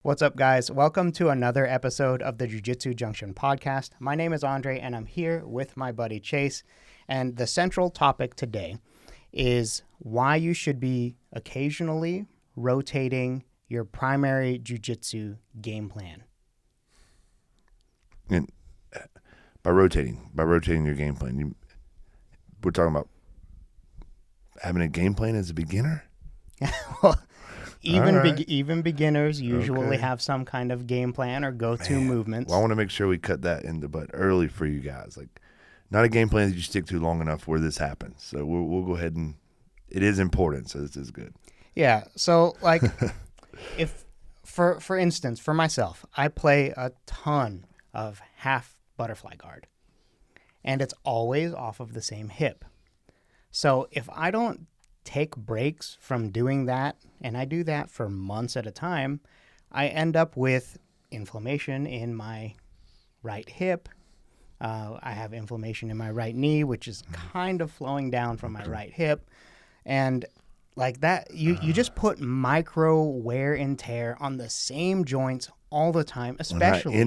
What's up, guys? Welcome to another episode of the Jiu Jitsu Junction Podcast. My name is Andre, and I'm here with my buddy Chase. And the central topic today is why you should be occasionally rotating your primary Jiu Jitsu game plan. And by rotating your game plan, we're talking about having a game plan as a beginner? Well, even beginners usually Okay. have some kind of game plan or go-to movements. Well, I want to make sure we cut that in the butt early for you guys. Like, not a game plan that you stick to long enough where this happens. So we'll go ahead and it is important. So this is good. Yeah. So like, if for instance, for myself, I play a ton of half butterfly guard, and it's always off of the same hip. So if I don't take breaks from doing that, and I do that for months at a time, I end up with inflammation in my right hip. I have inflammation in my right knee, which is kind of flowing down from my right hip. And like that, you just put micro wear and tear on the same joints all the time, especially. When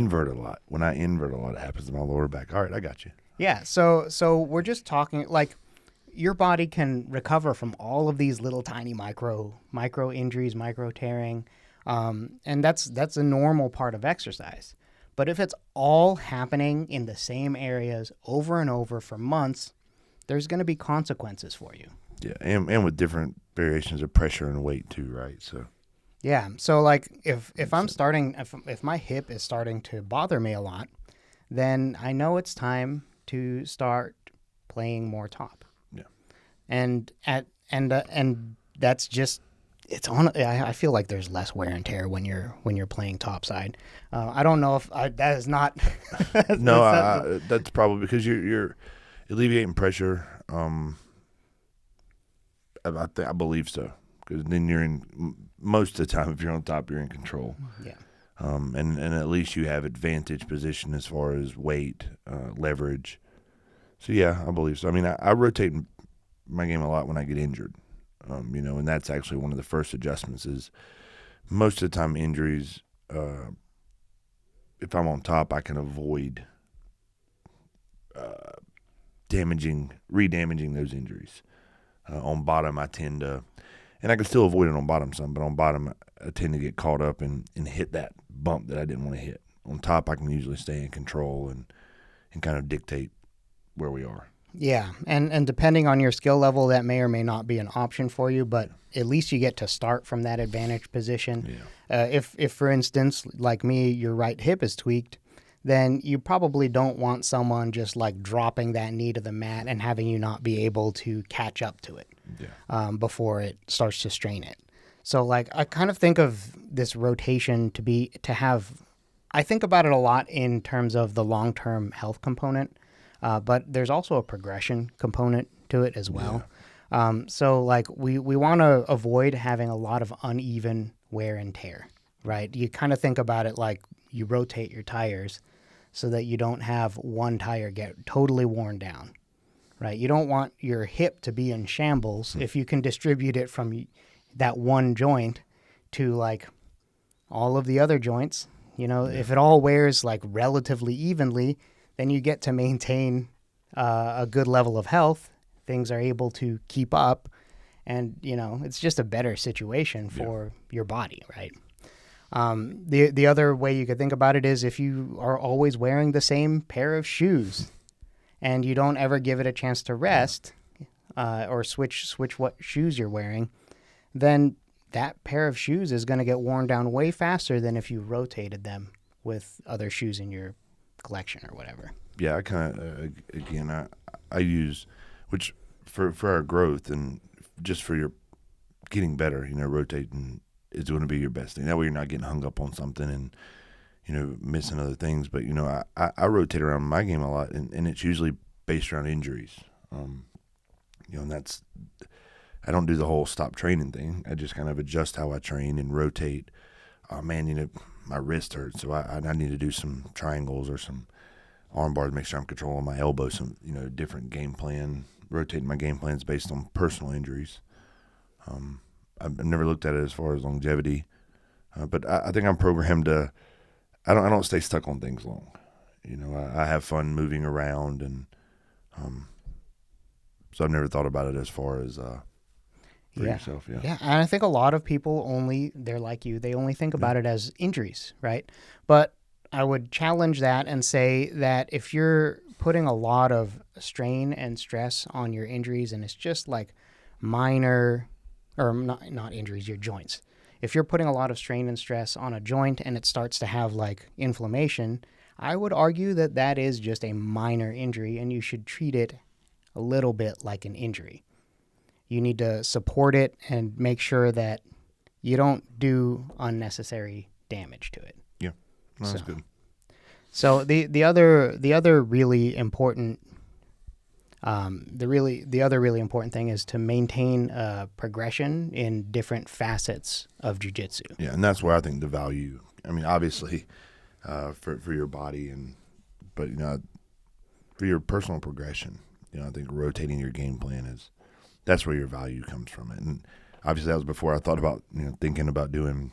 I invert a lot, it happens to my lower back. All right, I got you. Yeah, so we're just talking like your body can recover from all of these little tiny micro injuries, micro tearing, and that's a normal part of exercise. But if it's all happening in the same areas over and over for months, there's going to be consequences for you. Yeah, and with different variations of pressure and weight too, right? So Yeah, so like if my hip is starting to bother me a lot, then I know it's time to start playing more top. yeah, And that's just it's on. I feel like there's less wear and tear when you're playing topside. I don't know if that is not. no, that's probably because you're alleviating pressure. I believe so, because then you're in most of the time. If you're on top, you're in control. Yeah. And at least you have advantage position as far as weight, leverage. So yeah, I believe so. I mean, I rotate my game a lot when I get injured, and that's actually one of the first adjustments is most of the time injuries, if I'm on top, I can avoid re-damaging those injuries. On bottom, I tend to, and I can still avoid it on bottom some, but on bottom, I tend to get caught up and hit that bump that I didn't want to hit. On top, I can usually stay in control and kind of dictate where we are. Yeah, and depending on your skill level, that may or may not be an option for you, but at least you get to start from that advantage position. Yeah. If for instance, like me, your right hip is tweaked, then you probably don't want someone just like dropping that knee to the mat and having you not be able to catch up to it before it starts to strain it. So like I kind of think of this rotation to have. I think about it a lot in terms of the long-term health component. But there's also a progression component to it as well. Yeah. So like we want to avoid having a lot of uneven wear and tear, right? You kind of think about it like you rotate your tires so that you don't have one tire get totally worn down, right? You don't want your hip to be in shambles if you can distribute it from that one joint to like all of the other joints. If it all wears like relatively evenly, then you get to maintain a good level of health. Things are able to keep up, and it's just a better situation for your body, right? The other way you could think about it is if you are always wearing the same pair of shoes, and you don't ever give it a chance to rest, or switch what shoes you're wearing, then that pair of shoes is going to get worn down way faster than if you rotated them with other shoes in your collection or whatever. Yeah, I kind of again I use, which for our growth and just for your getting better, rotating is going to be your best thing. That way you're not getting hung up on something and missing other things. But I rotate around my game a lot, and it's usually based around injuries. And that's, I don't do the whole stop training thing. I just kind of adjust how I train and rotate. Oh man, my wrist hurts, so I need to do some triangles or some arm bars, make sure I'm controlling my elbow, some different game plan, rotating my game plans based on personal injuries. I've never looked at it as far as longevity. But I think I'm programmed to. I don't stay stuck on things long. You know, I have fun moving around, and so I've never thought about it as far as for yourself. Yeah. Yeah. And I think a lot of people they're like you, they only think about it as injuries, right? But I would challenge that and say that if you're putting a lot of strain and stress on your injuries and it's just like minor, or not injuries, your joints. If you're putting a lot of strain and stress on a joint and it starts to have like inflammation, I would argue that that is just a minor injury and you should treat it a little bit like an injury. You need to support it and make sure that you don't do unnecessary damage to it. Yeah, that's good. So the other really important the other really important thing is to maintain progression in different facets of jiu-jitsu. Yeah, and that's where I think the value. I mean, obviously, for your body but you know, for your personal progression, you know, I think rotating your game plan that's where your value comes from. And obviously, that was before I thought about thinking about doing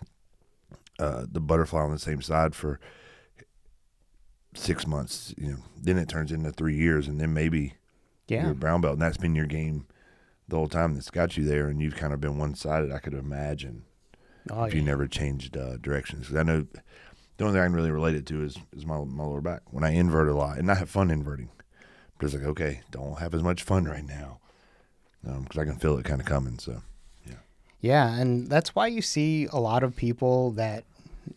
the butterfly on the same side for 6 months. You know, then it turns into 3 years, and then maybe. Yeah. You're a brown belt, and that's been your game the whole time that's got you there, and you've kind of been one-sided, I could imagine, if you never changed directions. Because I know the only thing I can really relate it to is my lower back. When I invert a lot, and I have fun inverting, but it's like, okay, don't have as much fun right now because I can feel it kind of coming. So, yeah. Yeah, and that's why you see a lot of people that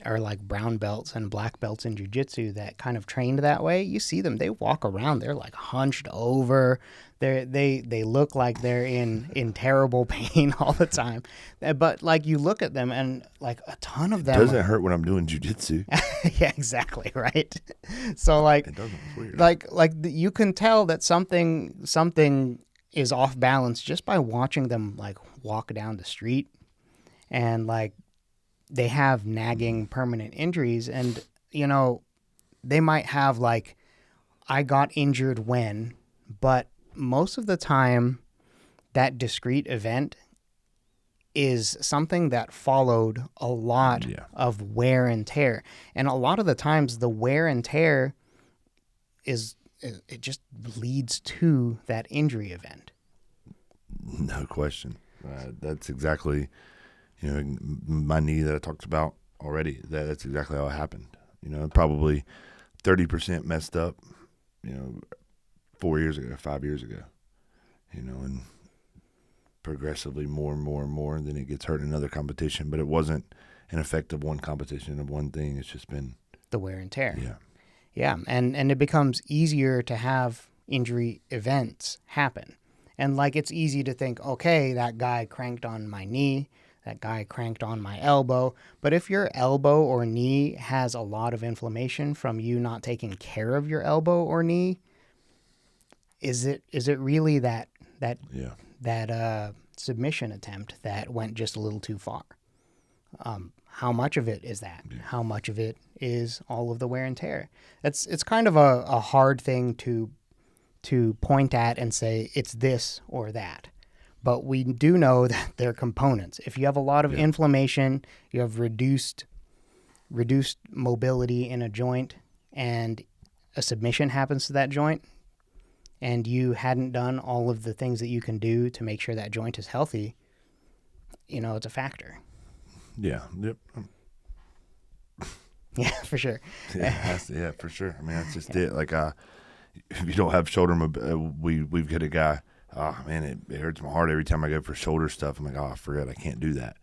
are like brown belts and black belts in jiu-jitsu that kind of trained that way. You see them, they walk around, they're like hunched over. They look like they're in terrible pain all the time. But like you look at them and like a ton of them. It doesn't hurt when I'm doing jiu-jitsu. Yeah, exactly, right? So like it doesn't. It's weird. Like you can tell that something is off balance just by watching them like walk down the street, and like they have nagging permanent injuries, and you know they might have like I got injured when, but most of the time that discrete event is something that followed a lot of wear and tear, and a lot of the times the wear and tear it just leads to that injury event. No question. That's exactly my knee that I talked about already. That's exactly how it happened. Probably 30% messed up. 4 years ago, 5 years ago. And progressively more and more and more, and then it gets hurt in another competition. But it wasn't an effect of one competition of one thing. It's just been the wear and tear. Yeah. Yeah, and it becomes easier to have injury events happen. And like it's easy to think, okay, that guy cranked on my knee, that guy cranked on my elbow. But if your elbow or knee has a lot of inflammation from you not taking care of your elbow or knee, is it really that submission attempt that went just a little too far? How much of it is that? Yeah. How much of it is all of the wear and tear? It's kind of a hard thing to point at and say it's this or that. But we do know that they're components. If you have a lot of inflammation, you have reduced mobility in a joint, and a submission happens to that joint, and you hadn't done all of the things that you can do to make sure that joint is healthy, it's a factor. Yeah. Yep. Yeah, for sure. Yeah, for sure. I mean, that's just it. Like, if you don't have shoulder mobility, we've got a guy. Oh man, it hurts my heart every time I go for shoulder stuff. I'm like, I forget, I can't do that.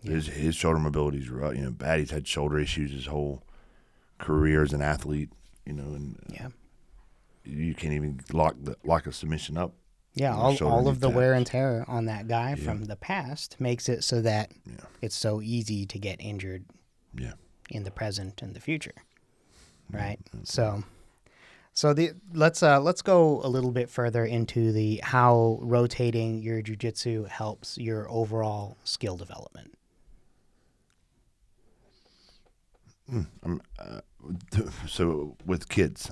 Yeah. His shoulder mobility's bad. He's had shoulder issues his whole career as an athlete. And you can't even lock a submission up. Yeah, all of the wear and tear on that guy from the past makes it so that it's so easy to get injured in the present and the future, right? So let's go a little bit further into how rotating your jiu-jitsu helps your overall skill development. So with kids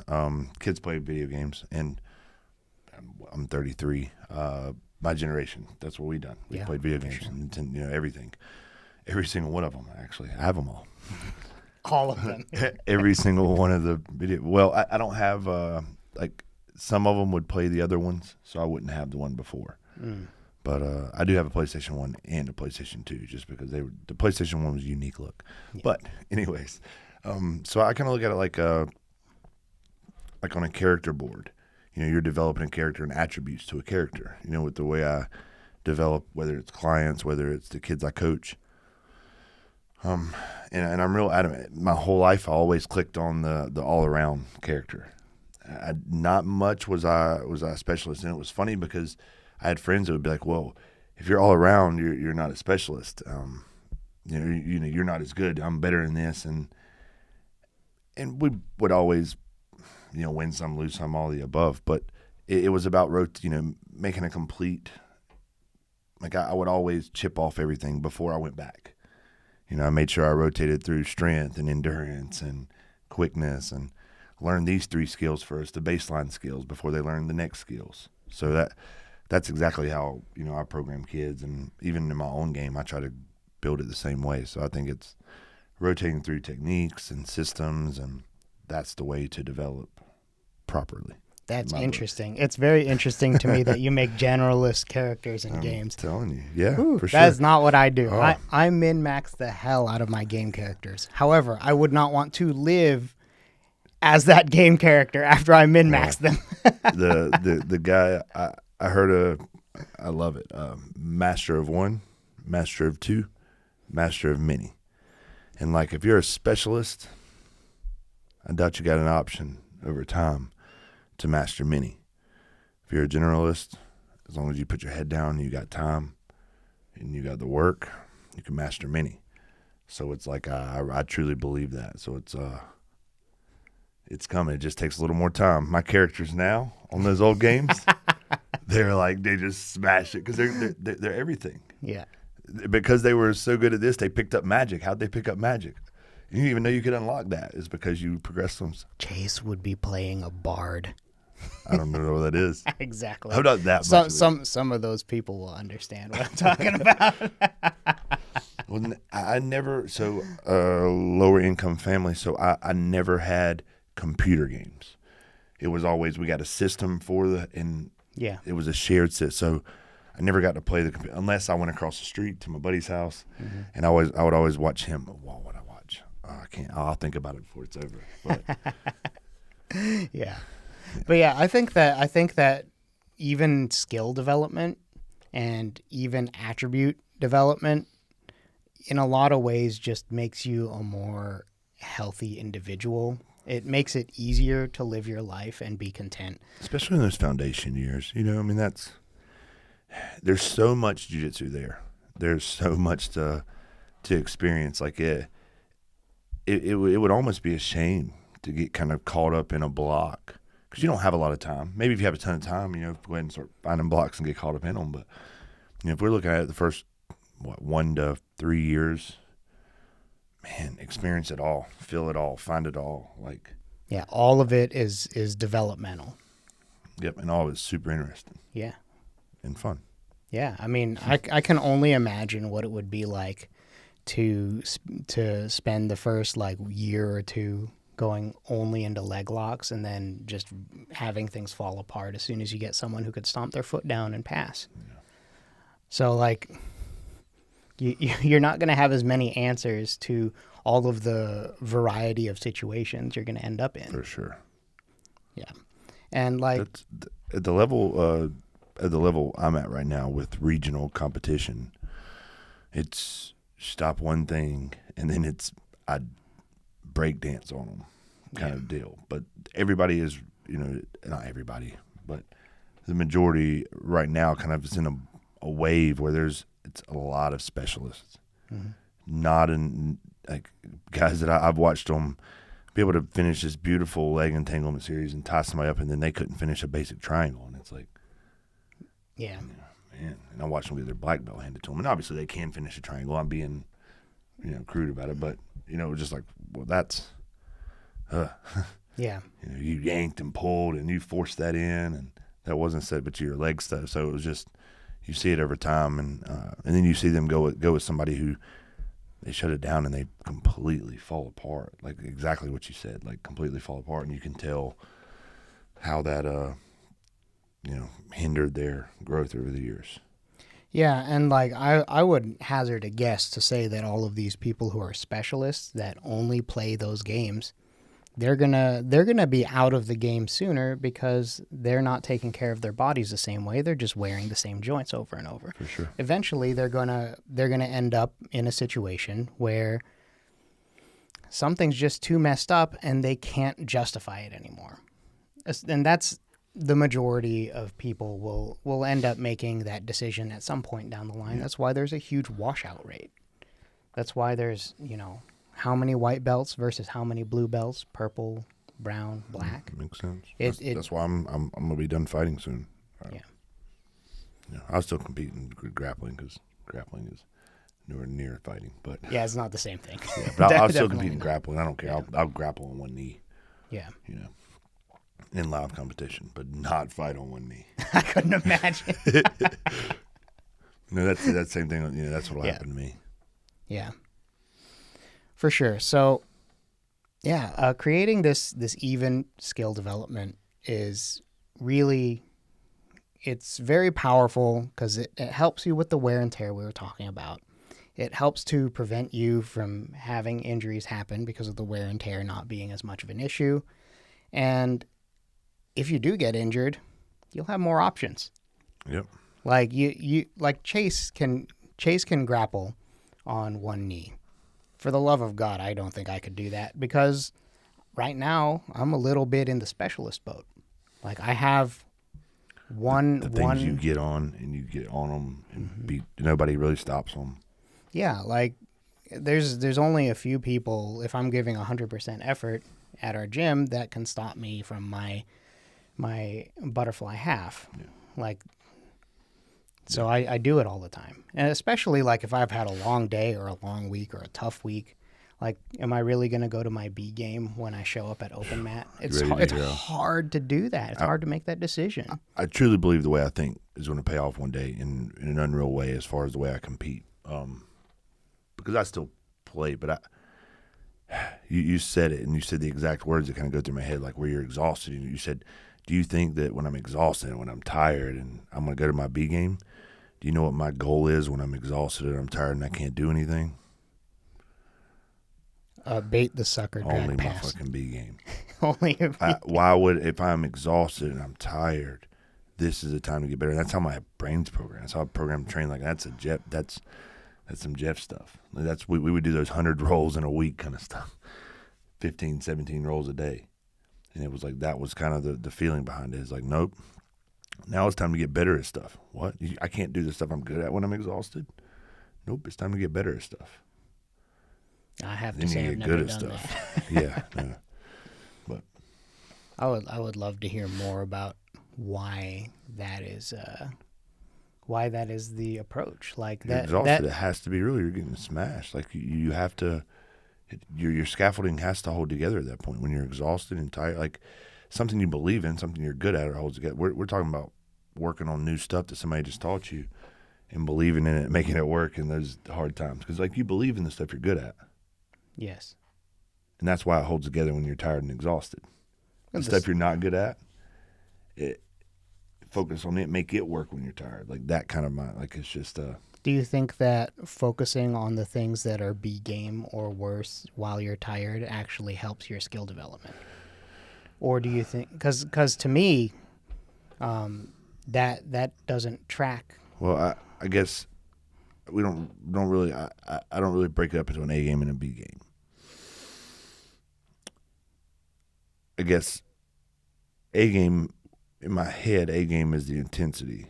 play video games, and I'm 33. My generation, that's what we done. We played video games and everything. Every single one of them, actually. I have them all. All of them. Every single one of the video. Well, I don't have, like, some of them would play the other ones, so I wouldn't have the one before. But I do have a PlayStation 1 and a PlayStation 2 just because the PlayStation 1 was a unique look. Yeah. But anyways, so I kind of look at it like on a character board. You know, you're developing a character and attributes to a character. You know, with the way I develop, whether it's clients, whether it's the kids I coach. And I'm real adamant. My whole life, I always clicked on the all-around character. Not much was I a specialist, and it was funny because I had friends that would be like, "Well, if you're all around, you're not a specialist. You know, you're not as good. I'm better in this." And we would always, you know, win some, lose some, all the above. But it was about making a complete. Like I would always chip off everything before I went back. You know, I made sure I rotated through strength and endurance and quickness and learned these 3 skills first, the baseline skills, before they learn the next skills. So that's exactly how, you know, I program kids, and even in my own game, I try to build it the same way. So I think it's rotating through techniques and systems, and that's the way to develop properly. That's interesting. It's very interesting to me that you make generalist characters in games. I'm telling you. Yeah, for sure. That is not what I do. Oh. I min-max the hell out of my game characters. However, I would not want to live as that game character after I min-max them. the guy, I heard I love it. Master of one, master of two, master of many. And like if you're a specialist, I doubt you got an option over time to master many. If you're a generalist, as long as you put your head down, you got time, and you got the work, you can master many. So it's like I truly believe that. So it's coming. It just takes a little more time. My characters now on those old games, they just smash it because they're everything. Yeah. Because they were so good at this, they picked up magic. How'd they pick up magic? You didn't even know you could unlock that. It's because you progressed them. Chase would be playing a bard. I don't know what that is. Exactly. I'm not that much. Some of those people will understand what I'm talking about. Well, I never, lower income family, so I never had computer games. It was always, we got a system it was a shared system. So I never got to play the computer unless I went across the street to my buddy's house, and I would always watch him. What would I watch? I can't. I'll think about it before it's over. But. Yeah. But yeah, I think that even skill development and even attribute development in a lot of ways just makes you a more healthy individual. It makes it easier to live your life and be content. Especially in those foundation years. You know, I mean, there's so much jiu-jitsu there. There's so much to experience. Like it would almost be a shame to get kind of caught up in a block. Because you don't have a lot of time. Maybe if you have a ton of time, you know, go ahead and start finding blocks and get caught up in them. But, you know, if we're looking at it the first, 1 to 3 years, man, experience it all, feel it all, find it all. Yeah, all of it is developmental. Yep, and all of it's super interesting. Yeah. And fun. Yeah, I mean, I can only imagine what it would be like to spend the first, year or two going only into leg locks and then just having things fall apart as soon as you get someone who could stomp their foot down and pass. Yeah. So you're not going to have as many answers to all of the variety of situations you're going to end up in. For sure. Yeah. And at the level I'm at right now with regional competition, it's stop one thing and then I break dance on them kind of deal. But everybody is, you know, not everybody, but the majority right now kind of is in a wave where it's a lot of specialists. Not in guys that I've watched them be able to finish this beautiful leg entanglement series and tie somebody up, and then they couldn't finish a basic triangle, and it's like, yeah, man. And I watched them get their black belt handed to them, and obviously they can finish a triangle. I'm being, crude about it, but just like, well, that's, yeah, you yanked and pulled and you forced that in, and that wasn't said, but your leg stuff. So it was just, you see it over time, and then you see them go with somebody who they shut it down and they completely fall apart. Like exactly what you said, like completely fall apart, and you can tell how that hindered their growth over the years. Yeah, and like I would hazard a guess to say that all of these people who are specialists that only play those games, they're gonna be out of the game sooner because they're not taking care of their bodies the same way. They're just wearing the same joints over and over. For sure. Eventually, they're gonna end up in a situation where something's just too messed up and they can't justify it anymore. And that's the majority of people will end up making that decision at some point down the line. Yeah. That's why there's a huge washout rate. That's why there's, how many white belts versus how many blue belts, purple, brown, black. Makes sense. That's why I'm gonna be done fighting soon. Yeah. I'll still compete in grappling because grappling is nowhere near fighting. But yeah, it's not the same thing. Yeah, but I'll still compete in grappling. I don't care. Yeah. I'll grapple on one knee. Yeah. In live competition, but not fight on one knee. I couldn't imagine. That's the same thing. That's what'll happen to me. Yeah. For sure. So, creating this even skill development is really, it's very powerful because it helps you with the wear and tear we were talking about. It helps to prevent you from having injuries happen because of the wear and tear not being as much of an issue. And if you do get injured, you'll have more options. Yep. Like you like Chase can grapple on one knee. For the love of God, I don't think I could do that because right now I'm a little bit in the specialist boat. Like I have the things you get on and you get on them and nobody really stops them. Yeah, like there's only a few people, if I'm giving 100% effort at our gym, that can stop me from my butterfly half. Yeah. Like, so I do it all the time. And especially like if I've had a long day or a long week or a tough week, like, am I really going to go to my B game when I show up at open mat? It's hard to do that. It's hard to make that decision. I truly believe the way I think is going to pay off one day in an unreal way as far as the way I compete. Because I still play, but you said it, and you said the exact words that kind of go through my head, like where you're exhausted. And you said, do you think that when I'm exhausted and when I'm tired and I'm going to go to my B game, do you know what my goal is when I'm exhausted and I'm tired and I can't do anything? Bait the sucker, drag Only pass. My fucking B game. Only if I'm exhausted and I'm tired, this is the time to get better. That's how my brain's programmed. That's how I program train. Like that's some Jeff stuff. We would do those 100 rolls in a week kind of stuff, 15, 17 rolls a day. And it was like, that was kind of the feeling behind it. It's like, nope, now it's time to get better at stuff. What? I can't do the stuff I'm good at when I'm exhausted? Nope, it's time to get better at stuff. I have to say I've never done that. Yeah. But I would love to hear more about why that is the approach. Like you're exhausted, it has to be really, you're getting smashed. Like you have to, your scaffolding has to hold together at that point when you're exhausted and tired. Like something you believe in, something you're good at, or holds together. We're talking about working on new stuff that somebody just taught you and believing in it, making it work in those hard times. Because like you believe in the stuff you're good at. Yes. And that's why it holds together when you're tired and exhausted. The stuff you're not good at, focus on it, make it work when you're tired. Like that kind of mind. Like it's just Do you think that focusing on the things that are B game or worse while you're tired actually helps your skill development? Or do you think, because to me, that doesn't track. Well, I guess we don't really, I don't really break it up into an A game and a B game. I guess A game, in my head, A game is the intensity.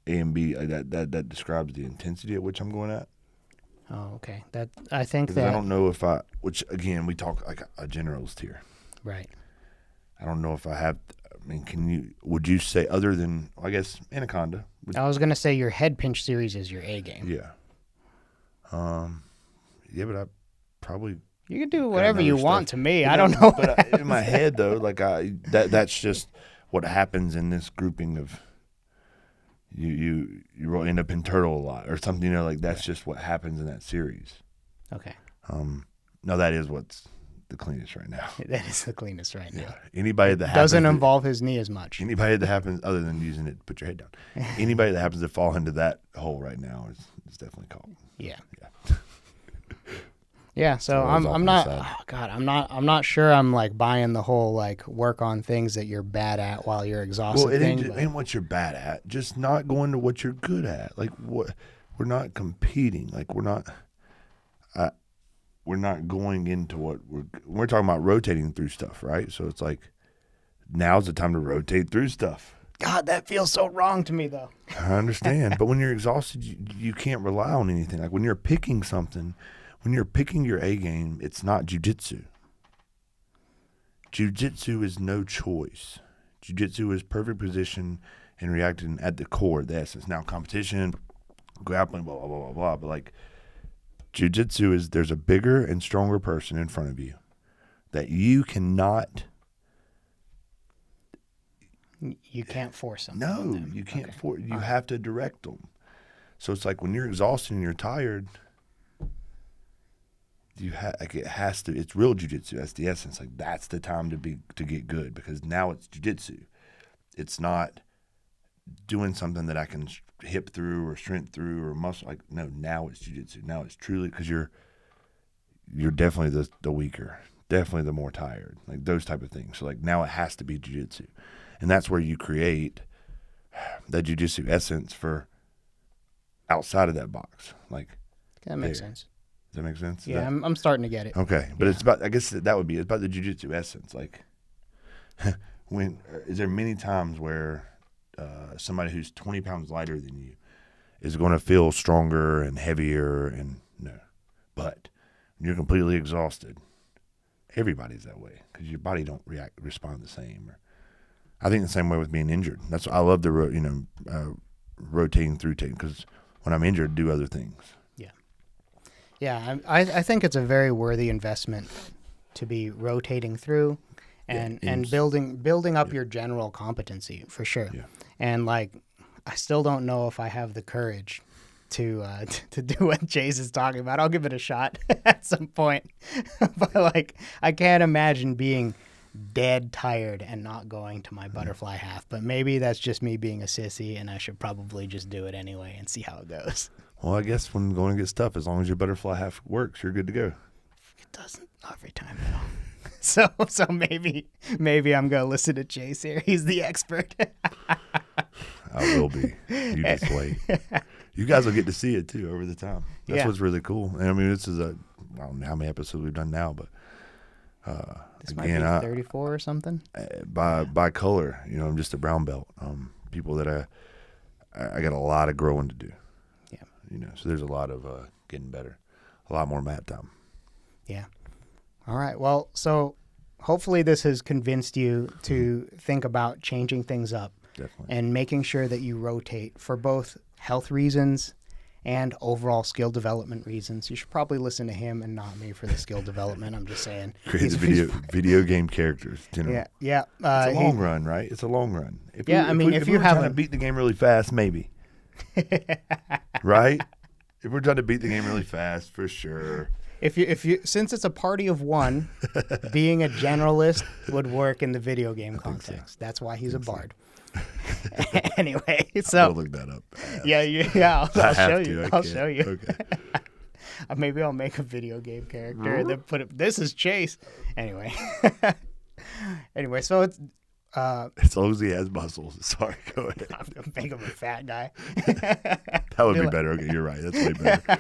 A and B, that describes the intensity at which I'm going at. Oh, okay. I think that I don't know if which again, we talk like a generalist here. Right. I don't know if I have, I mean, would you say other than, I guess, Anaconda? I was going to say your head pinch series is your A game. Yeah. Yeah, but I probably. You can do whatever you want to me. I don't know. But in my head, though, like that's just what happens in this grouping of you will end up in turtle a lot or something, like that's just what happens in that series. Okay. No, that is what's the cleanest right now. That is the cleanest right now. Yeah. Anybody that doesn't involve his knee as much. Anybody that happens, other than using it to put your head down, anybody that happens to fall into that hole right now is definitely caught. Yeah. Yeah. Yeah, so I'm not sure I'm like buying the whole like work on things that you're bad at while you're exhausted. Well, it thing, ain't what you're bad at. Just not going to what you're good at. Like we're not competing. Like we're not going into what we're talking about rotating through stuff, right? So it's like now's the time to rotate through stuff. God, that feels so wrong to me though. I understand, but when you're exhausted, you can't rely on anything. Like when you're picking something. When you're picking your A game, it's not jiu-jitsu. Jiu-jitsu is no choice. Jiu-jitsu is perfect position and reacting at the core, the essence. Now, competition, grappling, blah, blah, blah, blah, blah. But, like, jiu-jitsu is there's a bigger and stronger person in front of you that you cannot. You can't force them. No, you can't force. You have to direct them. So it's like when you're exhausted and you're tired – it has to. It's real jiu-jitsu. That's the essence. Like that's the time to get good because now it's jiu-jitsu. It's not doing something that I can hip through or strength through or muscle. Like no, now it's jiu-jitsu. Now it's truly because you're definitely the weaker, definitely the more tired. Like those type of things. So like now it has to be jiu-jitsu, and that's where you create that jiu-jitsu essence for outside of that box. Like that makes sense. Does that make sense? Yeah, I'm starting to get it. Okay, but it's about. I guess that would be. It's about the jiu-jitsu essence. Like, is there many times where somebody who's 20 pounds lighter than you is going to feel stronger and heavier and no, but when you're completely exhausted, everybody's that way because your body don't respond the same. I think the same way with being injured. That's I love the rotating through taking because when I'm injured, do other things. Yeah, I think it's a very worthy investment to be rotating through and building up your general competency for sure. Yeah. And like, I still don't know if I have the courage to do what Chase is talking about. I'll give it a shot at some point, but like, I can't imagine being dead tired and not going to my butterfly half. But maybe that's just me being a sissy, and I should probably just do it anyway and see how it goes. Well, I guess when going gets tough, as long as your butterfly half works, you're good to go. It doesn't every time though. So maybe I'm gonna listen to Chase here. He's the expert. I will be. You just wait. You guys will get to see it too over the time. That's what's really cool. And I mean, this is I don't know how many episodes we've done now, but this again, might be 34 or something. By color, I'm just a brown belt. People that I got a lot of growing to do. So there's a lot of getting better, a lot more mat time. Yeah. All right. Well, so hopefully this has convinced you to think about changing things up. Definitely. And making sure that you rotate for both health reasons and overall skill development reasons. You should probably listen to him and not me for the skill development. I'm just saying. Create the video game characters. Yeah. It's a long run, right? It's a long run. If you were trying to beat the game really fast, maybe. Right? If we're trying to beat the game really fast, for sure. If you since it's a party of one, being a generalist would work in the video game context. So. That's why he's a bard. Anyway, so I'll look that up. Yeah. I'll show you. Okay. Maybe I'll make a video game character and then put it. This is Chase. Anyway. So it's. As long as he has muscles. Sorry, go ahead. I'm gonna make him a fat guy. That would be better. Okay, you're right. That's way better.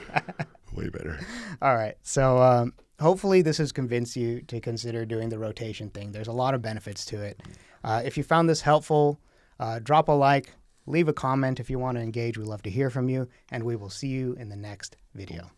Way better. All right. So hopefully this has convinced you to consider doing the rotation thing. There's a lot of benefits to it. If you found this helpful, drop a like, leave a comment if you want to engage. We'd love to hear from you, and we will see you in the next video.